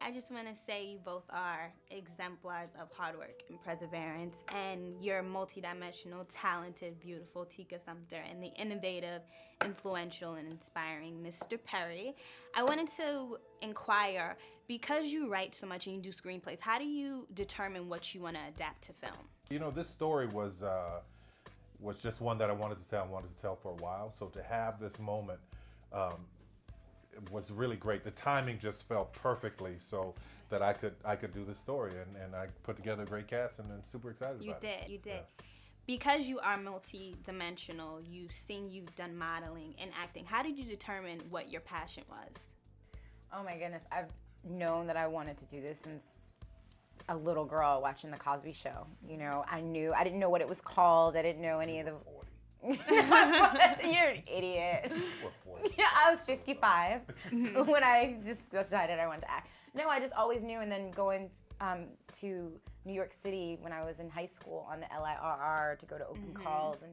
I just want to say you both are exemplars of hard work and perseverance, and you're multidimensional, talented, beautiful Tika Sumter, and the innovative, influential, and inspiring Mr. Perry. I wanted to inquire, because you write so much and you do screenplays, how do you determine what you want to adapt to film? You know, this story was just one that I wanted to tell for a while. So to have this moment it was really great. The timing just felt perfectly so that I could do this story, and I put together a great cast, and I'm super excited about it. You did. Yeah. Because you are multi-dimensional, you sing, you've done modeling and acting. How did you determine what your passion was? Oh my goodness, I've known that I wanted to do this since a little girl watching The Cosby Show. You know, I didn't know what it was called. I didn't know any of the... 40. You're an idiot. We're 40. Yeah, I was 55 when I just decided I wanted to act. No, I just always knew, and then going to New York City when I was in high school on the LIRR to go to open calls and,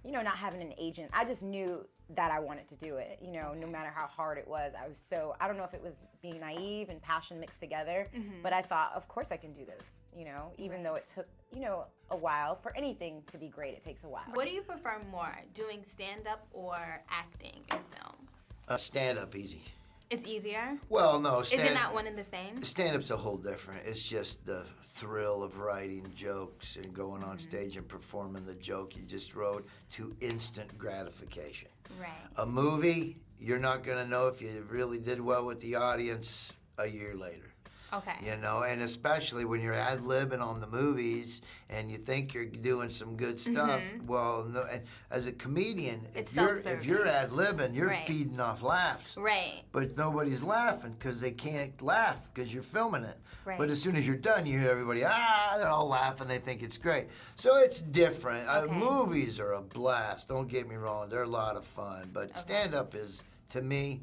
you know, not having an agent. I just knew that I wanted to do it, you know, no matter how hard it was. I don't know if it was being naive and passion mixed together, but I thought, of course I can do this, you know, even though it took, you know, a while. For anything to be great, it takes a while. What do you prefer more, doing stand-up or acting in films? Stand-up, easy. It's easier? Well, no. Is it not one and the same? Stand-up's a whole different. It's just the thrill of writing jokes and going on stage and performing the joke you just wrote to instant gratification. Right. A movie, you're not going to know if you really did well with the audience a year later. Okay. You know, and especially when you're ad-libbing on the movies and you think you're doing some good stuff. Well, no, and as a comedian, It's if you're ad-libbing, you're Right. feeding off laughs. Right. But nobody's laughing because they can't laugh because you're filming it. Right. But as soon as you're done, you hear everybody, they're all laughing. They think it's great. So it's different. Okay. Movies are a blast. Don't get me wrong. They're a lot of fun. But stand-up is, to me,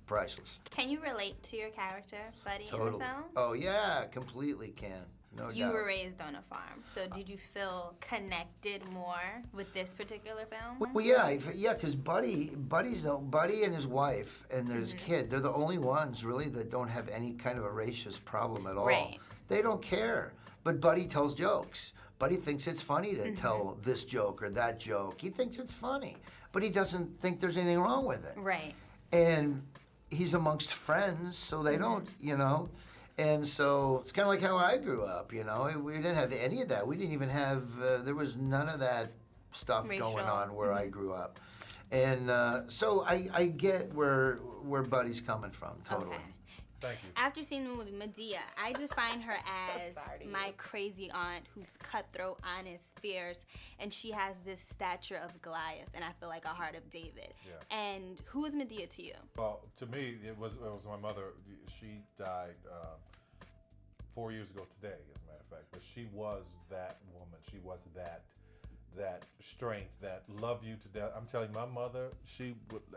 priceless. Can you relate to your character, Buddy, in the Totally. film? Oh, yeah, completely can. No You doubt. were raised on a farm, so did you feel connected more with this particular film? Well, yeah, because Buddy and his wife and his kid, they're the only ones really that don't have any kind of a racist problem at all. Right. They don't care. But Buddy tells jokes. Buddy thinks it's funny to tell this joke or that joke. He thinks it's funny, but he doesn't think there's anything wrong with it. Right. And he's amongst friends, so they don't, you know. And so it's kind of like how I grew up, you know. We didn't have any of that. We didn't even have, there was none of that stuff going Racial. on where I grew up. And so I get where Buddy's coming from, totally. Okay. Thank you. After seeing the movie Madea, I define her as sorry to my you. crazy aunt who's cutthroat, honest, fierce, and she has this stature of Goliath, and I feel like a heart of David. Yeah. And who is Madea to you? Well, to me, it was my mother. She died 4 years ago today, as a matter of fact. But she was that woman. She was that strength, that love you to death. I'm telling you, my mother,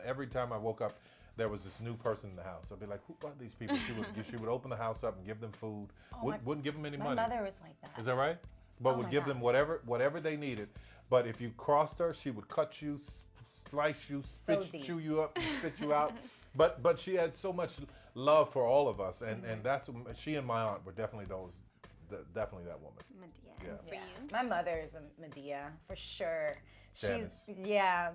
every time I woke up, there was this new person in the house. I'd be like, who are these people? She would open the house up and give them food. Wouldn't give them any My money. mother was like that. Is that right? But Oh would my give God. them whatever they needed. But if you crossed her, she would cut you, slice you, deep. chew you up, and spit you out. But she had so much love for all of us, and that's she and my aunt were definitely definitely that woman. Madea. Yeah. And for you? My mother is a Madea, for sure. Janice.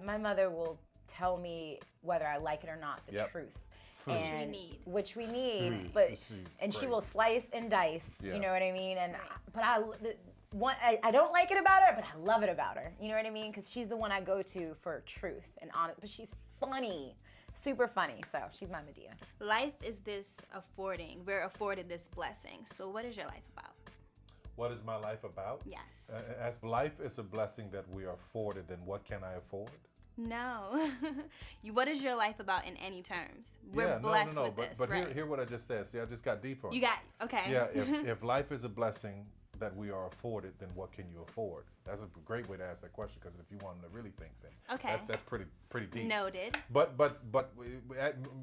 My mother will tell me whether I like it or not, the Yep. truth. we And need. which we need, Mm. but She's and she great. will slice and dice. Yeah. You know what I mean? And but I don't like it about her, but I love it about her. You know what I mean? Because she's the one I go to for truth and honest. But she's funny, super funny. So she's my Madea. Life is this affording. We're afforded this blessing. So what is your life about? What is my life about? Yes. As life is a blessing that we are afforded, then what can I afford? No. What is your life about in any terms? We're Yeah, blessed no. with But, this, but right? hear what I just said. See, I just got deep on You it. got, okay. Yeah, if life is a blessing that we are afforded, then what can you afford? That's a great way to ask that question, because if you want them to really think, then Okay. that's pretty deep. Noted. But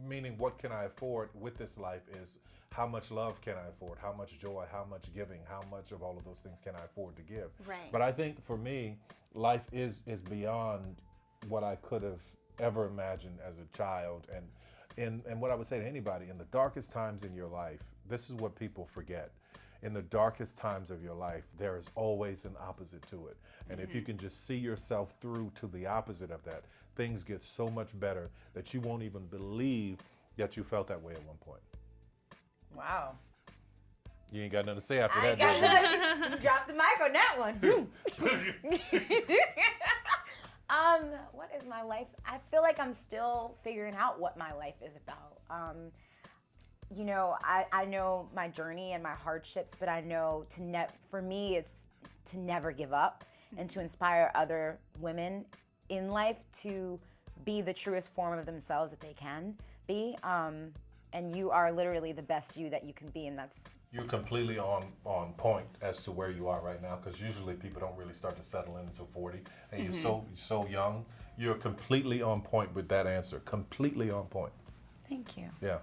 meaning, what can I afford with this life is how much love can I afford, how much joy, how much giving, how much of all of those things can I afford to give. Right. But I think for me, life is beyond what I could have ever imagined as a child, and and what I would say to anybody, in the darkest times in your life, this is what people forget. In the darkest times of your life, there is always an opposite to it. And if you can just see yourself through to the opposite of that, things get so much better that you won't even believe that you felt that way at one point. Wow. You ain't got nothing to say after I that, got do you? nothing. You dropped the mic on that one. What is my life? I feel like I'm still figuring out what my life is about. You know, I know my journey and my hardships, but I know for me, it's to never give up and to inspire other women in life to be the truest form of themselves that they can be. And you are literally the best you that you can be, and that's... You're completely on point as to where you are right now, because usually people don't really start to settle in until 40, and you're so young. You're completely on point with that answer. Completely on point. Thank you. Yeah.